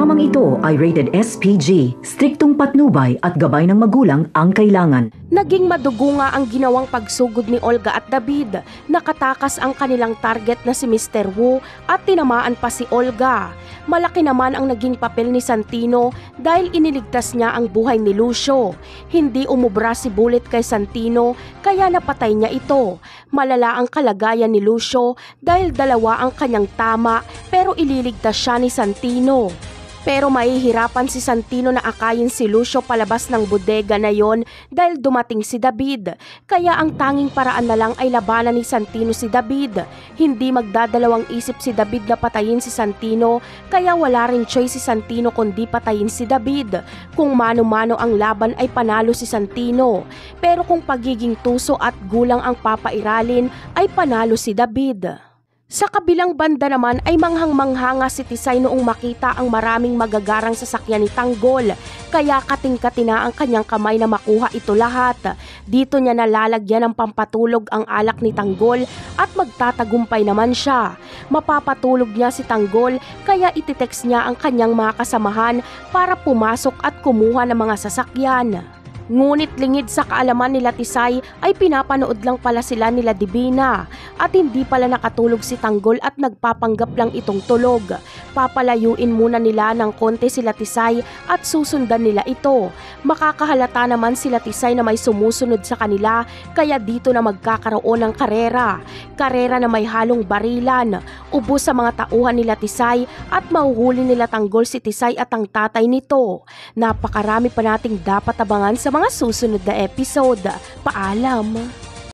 Programang ito ay rated SPG, striktong patnubay at gabay ng magulang ang kailangan. Naging madugo nga ang ginawang pagsugod ni Olga at David. Nakatakas ang kanilang target na si Mr. Wu at tinamaan pa si Olga. Malaki naman ang naging papel ni Santino dahil iniligtas niya ang buhay ni Lucio. Hindi umubra si Bullet kay Santino kaya napatay niya ito. Malala ang kalagayan ni Lucio dahil dalawa ang kanyang tama pero ililigtas siya ni Santino. Pero mahihirapan si Santino na akayin si Lucio palabas ng bodega na yon dahil dumating si David. Kaya ang tanging paraan na lang ay labanan ni Santino si David. Hindi magdadalawang isip si David na patayin si Santino, kaya wala rin choice si Santino kundi patayin si David. Kung mano-mano ang laban ay panalo si Santino. Pero kung pagiging tuso at gulang ang papairalin ay panalo si David. Sa kabilang banda naman ay manghang-manghanga si Tisay noong makita ang maraming magagarang sasakyan ni Tanggol, kaya kating-kati na ang kanyang kamay na makuha ito lahat. Dito niya nalalagyan ng pampatulog ang alak ni Tanggol at magtatagumpay naman siya. Mapapatulog niya si Tanggol kaya ititext niya ang kanyang mga kasamahan para pumasok at kumuha ng mga sasakyan. Ngunit lingid sa kaalaman nila Tisay ay pinapanood lang pala sila nila Divina at hindi pala nakatulog si Tanggol at nagpapanggap lang itong tulog. Papalayuin muna nila ng konti sila Tisay at susundan nila ito. Makakahalata naman sila Tisay na may sumusunod sa kanila kaya dito na magkakaroon ng karera. Karera na may halong barilan. Ubos sa mga tauhan nila Tisay at mahuhuli nila Tanggol si Tisay at ang tatay nito. Napakarami pa nating dapat abangan sa mga susunod na episode. Paalam!